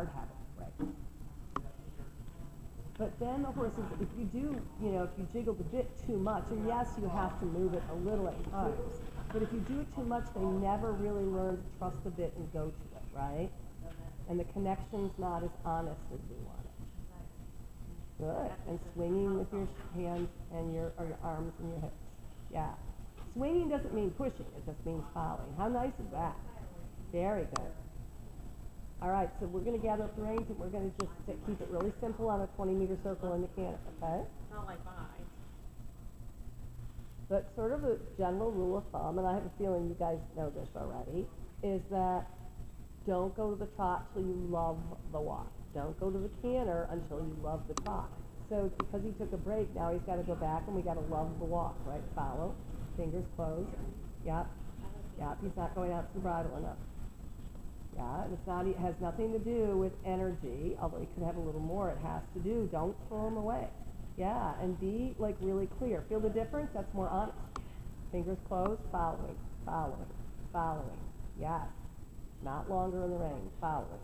hard habit to break. But then the horses, if you do, if you jiggle the bit too much, and yes, you have to move it a little at times, but if you do it too much, they never really learn to trust the bit and go to it, right? And the connection's not as honest as we want it. Good. And swinging with your hands and your arms and your hips. Yeah. Swinging doesn't mean pushing. It just means following. How nice is that? Very good. All right, so we're going to gather up the reins, and we're going to just keep it really simple on a 20-meter circle in the canter, okay? Not like mine. But sort of a general rule of thumb, and I have a feeling you guys know this already, is that don't go to the trot till you love the walk. Don't go to the canter until you love the trot. So because he took a break, now he's got to go back, and we got to love the walk, right? Follow, fingers closed. Yep. Yep. He's not going out to the bridle enough. Yeah, and it's not. It has nothing to do with energy, although he could have a little more. It has to do. Don't throw him away. Yeah, and be like really clear. Feel the difference? That's more honest. Fingers closed. Following. Following. Following. Yes. Not longer in the rein. Following.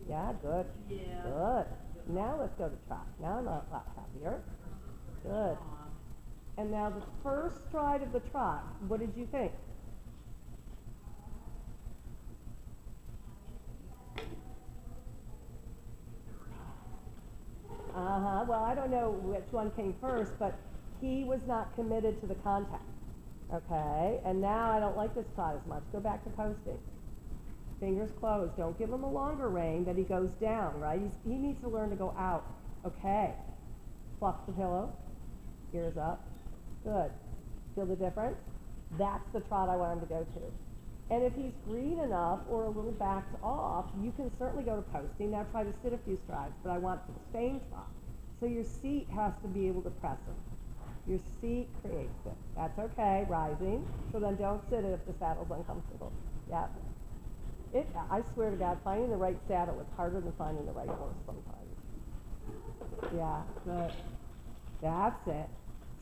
Yeah, good. Yeah. Good. Now let's go to trot. Now I'm a lot happier. Good. And now the first stride of the trot, what did you think? Well, I don't know which one came first, but he was not committed to the contact. Okay? And now I don't like this trot as much. Go back to posting. Fingers closed. Don't give him a longer rein that he goes down, right? He needs to learn to go out. Okay. Fluff the pillow. Ears up. Good. Feel the difference? That's the trot I want him to go to. And if he's green enough or a little backed off, you can certainly go to posting. Now try to sit a few strides, but I want the same trot. So your seat has to be able to press him. Your seat creates it. That's okay, rising. So then don't sit it if the saddle's uncomfortable. Yeah. I swear to God, finding the right saddle is harder than finding the right horse sometimes. Yeah, good. That's it.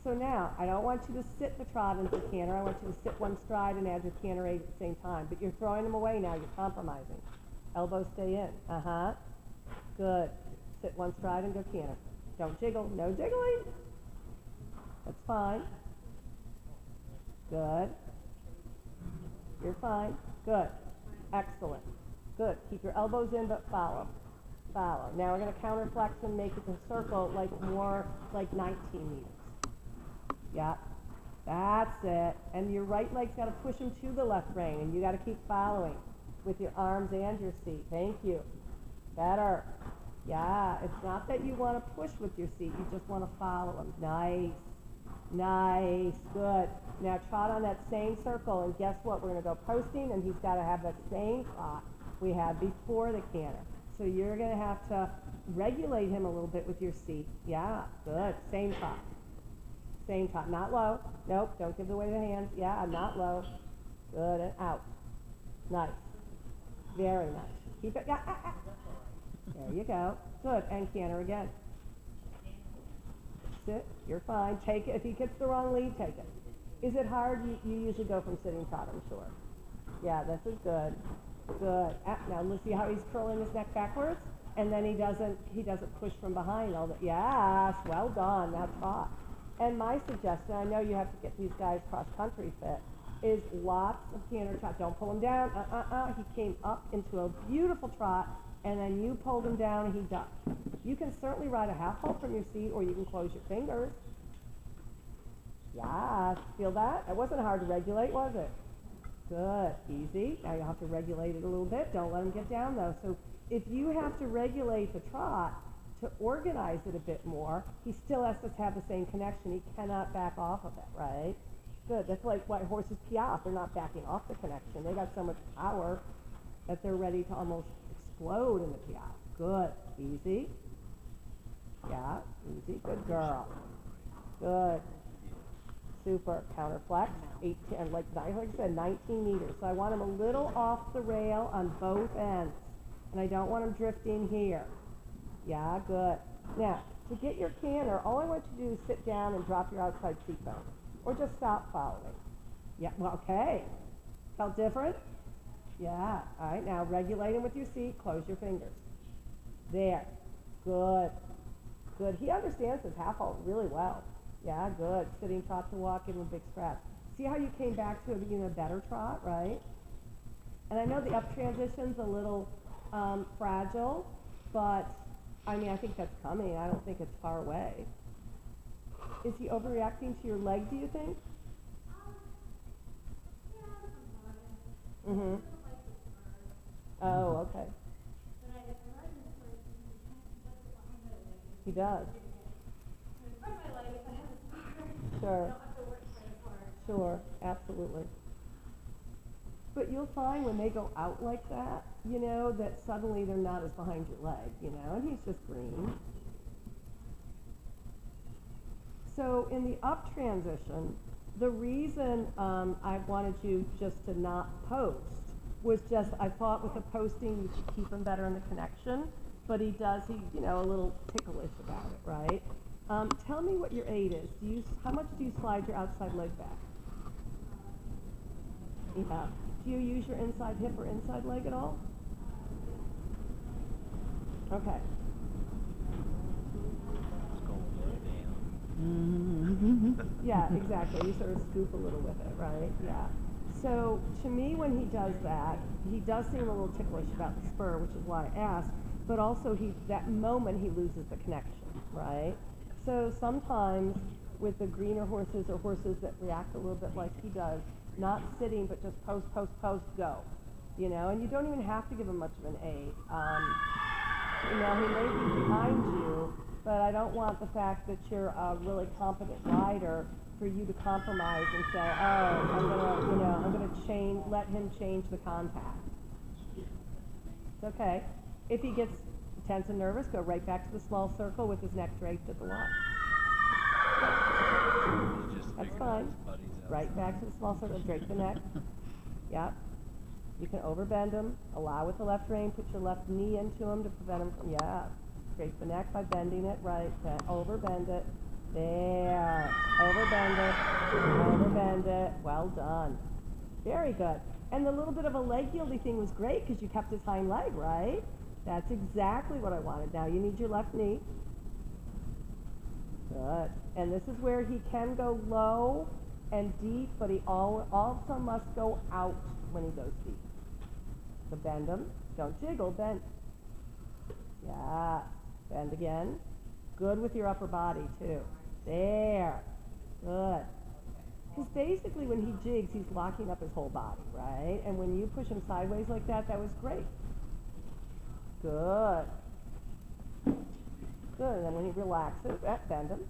So now, I don't want you to sit the trot into the canter. I want you to sit one stride and add your canter eight at the same time. But you're throwing them away now. You're compromising. Elbows stay in. Good. Sit one stride and go canter. Don't jiggle. No jiggling. That's fine. Good. You're fine. Good. Excellent. Good. Keep your elbows in, but follow. Follow. Now we're going to counterflex and make it a circle like more like 19 meters. Yeah. That's it. And your right leg's got to push him to the left rein, and you got to keep following with your arms and your seat. Thank you. Better. Yeah. It's not that you want to push with your seat. You just want to follow him. Nice. Nice. Good. Now trot on that same circle, and guess what? We're going to go posting, and he's got to have that same trot we had before the canter. So you're going to have to regulate him a little bit with your seat. Yeah, good. Same trot. Same trot. Not low. Nope, don't give away the hands. Yeah, not low. Good, and out. Nice. Very nice. Keep it. Yeah, There you go. Good, and canter again. Sit. You're fine. Take it. If he gets the wrong lead, take it. Is it hard? You usually go from sitting trot, I'm sure. Yeah, this is good. Good. Now let's see how he's curling his neck backwards, and then he doesn't push from behind all the. Yes, well done. Now trot. And my suggestion, I know you have to get these guys cross country fit, is lots of canter trot. Don't pull him down. He came up into a beautiful trot, and then you pulled him down, and he ducked. You can certainly ride a half halt from your seat, or you can close your fingers. Yeah, feel that? It wasn't hard to regulate, was it? Good, easy. Now you'll have to regulate it a little bit. Don't let him get down though. So if you have to regulate the trot to organize it a bit more, he still has to have the same connection. He cannot back off of it, right? Good, that's like why horses piaffe. They're not backing off the connection. They got so much power that they're ready to almost explode in the piaffe. Good, easy. Yeah, easy, good girl. Good. Super. Counterflex. 18, like I said, 19 meters. So I want him a little off the rail on both ends. And I don't want him drifting here. Yeah, good. Now, to get your canter, all I want you to do is sit down and drop your outside cheekbone. Or just stop following. Yeah, well, okay. Felt different? Yeah. All right, now regulate him with your seat. Close your fingers. There. Good. Good. He understands his half halt really well. Yeah, good. Sitting trot to walk, give him a big stretch. See how you came back to even a better trot, right? And I know the up transition's a little fragile, but I mean, I think that's coming. I don't think it's far away. Is he overreacting to your leg, do you think? Mm-hmm. Oh, okay. He does. Sure. Sure, absolutely. But you'll find when they go out like that, you know, that suddenly they're not as behind your leg, you know, and he's just green. So in the up transition, the reason I wanted you just to not post was just, I thought with the posting you should keep him better in the connection, but he, you know, a little ticklish about it, right? Tell me what your 8 is. How much do you slide your outside leg back? Yeah. Do you use your inside hip or inside leg at all? Okay. Yeah, exactly. You sort of scoop a little with it, right? Yeah. So to me, when he does that, he does seem a little ticklish about the spur, which is why I asked. But also, that moment he loses the connection, right? So sometimes with the greener horses or horses that react a little bit like he does, not sitting, but just post, post, post, go. You know, and you don't even have to give him much of an 8. You know, he may be behind you, but I don't want the fact that you're a really competent rider for you to compromise and say, oh, I'm gonna let him change the contact. It's okay. If he gets tense and nervous, go right back to the small circle with his neck draped at the lock. That's fine. Right back to the small circle, drape the neck. Yep. You can overbend him, allow with the left rein, put your left knee into him to prevent him from, yeah. Drape the neck by bending it, right, overbend it. There, overbend it, overbend it, well done. Very good. And the little bit of a leg yielding thing was great because you kept his hind leg, right? That's exactly what I wanted. Now you need your left knee. Good. And this is where he can go low and deep, but he also must go out when he goes deep. So bend him. Don't jiggle, bend. Yeah. Bend again. Good with your upper body, too. There. Good. Because basically when he jigs, he's locking up his whole body, right? And when you push him sideways like that, that was great. Good. Good. And then when he relaxes, bend him.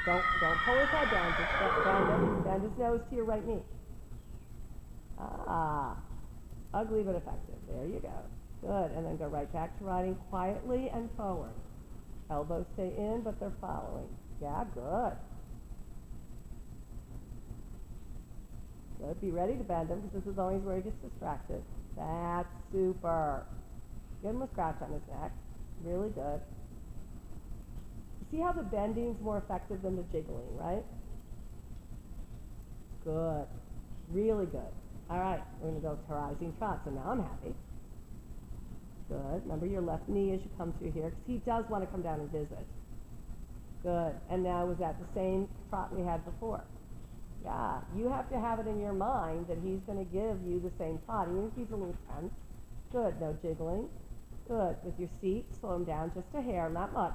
Don't pull his head down. Just bend him. Bend his nose to your right knee. Ah. Ugly but effective. There you go. Good. And then go right back to riding quietly and forward. Elbows stay in, but they're following. Yeah, good. Good. Be ready to bend him because this is always where he gets distracted. That's super. Give him a scratch on his neck. Really good. You see how the bending's more effective than the jiggling, right? Good. Really good. All right, we're going to go to rising trot, so now I'm happy. Good. Remember your left knee as you come through here, because he does want to come down and visit. Good. And now was that the same trot we had before? Yeah. You have to have it in your mind that he's going to give you the same trot, even if he's a little tense. Good. No jiggling. Good. With your seat, slow him down just a hair, not much.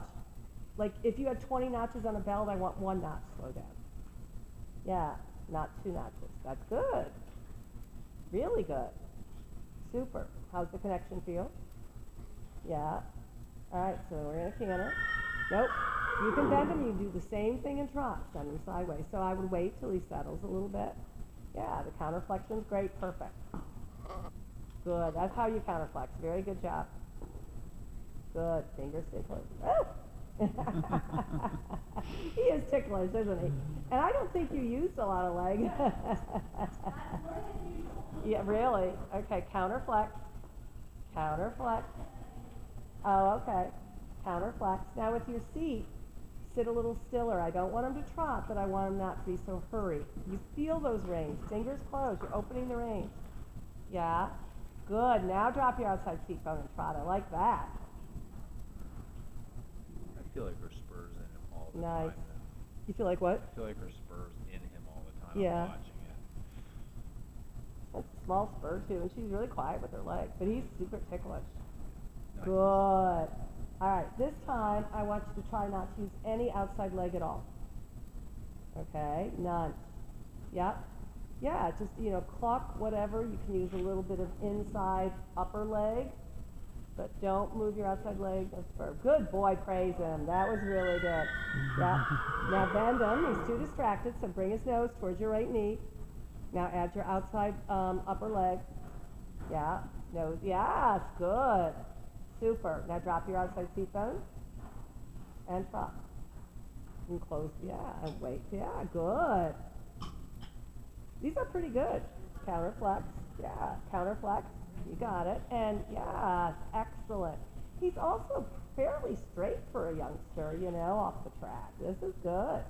Like if you had 20 notches on a belt, I want 1 notch slow down. Yeah. Not 2 notches. That's good. Really good. Super. How's the connection feel? Yeah. All right, so we're going to canter. Nope. You can bend him. You do the same thing in trot. Send him sideways. So I would wait till he settles a little bit. Yeah, the counterflexion's great. Perfect. Good. That's how you counterflex. Very good job. Good. Fingers stay close. Oh! He is ticklish, isn't he? And I don't think you used a lot of leg. Yeah, really? Okay, counterflex. Counterflex. Oh, okay. Counterflex. Now with your seat, sit a little stiller. I don't want him to trot, but I want him not to be so hurried. You feel those reins. Fingers closed. You're opening the reins. Yeah. Good. Now drop your outside seat bone and trot. I like that. feel like her spurs in him all the Nice. time. You feel like what? I feel like her spurs in him all the time. Yeah. I'm watching it. That's a small spur too, and she's really quiet with her leg, but he's super ticklish. Nice. Good. All right, this time I want you to try not to use any outside leg at all. Okay, none. Yep. Yeah, just, you know, cluck, whatever. You can use a little bit of inside upper leg, but don't move your outside leg. No spur. Good boy, praise him. That was really good. Yep. Now bend him. He's too distracted, so bring his nose towards your right knee. Now add your outside upper leg. Yeah. Nose. Yes. Good. Super. Now drop your outside seat bone and prop. And close. Yeah. And wait. Yeah. Good. These are pretty good. Counter flex. Yeah. Counter flex. You got it. And yeah. Excellent. He's also fairly straight for a youngster, you know, off the track. This is good.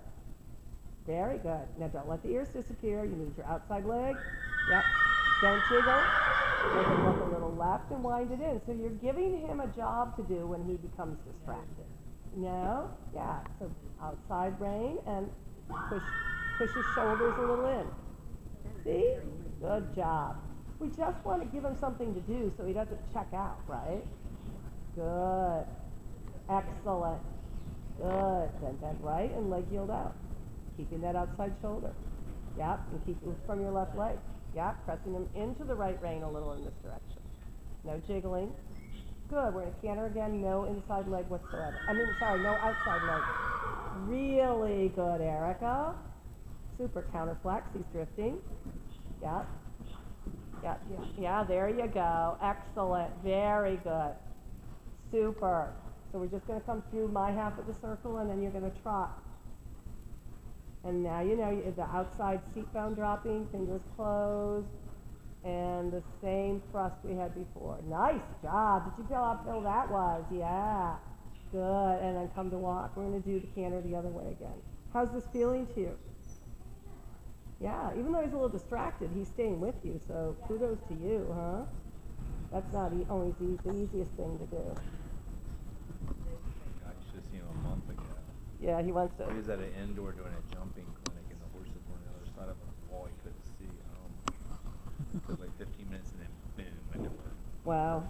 Very good. Now don't let the ears disappear. You need your outside leg. Yep. Don't jiggle. Make him look a little left and wind it in. So you're giving him a job to do when he becomes distracted. No? Yeah. So outside rein and push his shoulders a little in. See? Good job. We just want to give him something to do so he doesn't check out, right? Good. Excellent. Good. Then bend right and leg yield out. Keeping that outside shoulder. Yep. And keep it from your left leg. Yep. Pressing them into the right rein a little in this direction. No jiggling. Good. We're going to canter again. No inside leg whatsoever. No outside leg. Really good, Erica. Super counter flex. He's drifting. Yep. Yep. Yeah, there you go. Excellent. Very good. Super. So we're just going to come through my half of the circle, and then you're going to trot. And now you know the outside seat bone dropping, fingers closed, and the same thrust we had before. Nice job. Did you feel how uphill that was? Yeah. Good. And then come to walk. We're going to do the canter the other way again. How's this feeling to you? Yeah. Even though he's a little distracted, he's staying with you, so kudos to you, huh? That's not always the easiest thing to do. I should have seen him a month ago. Yeah, he wants to. He was at an indoor doing a jumping clinic, and the horses were on the other side of a wall. He couldn't see. It took like 15 minutes, and then boom, went to work. Wow.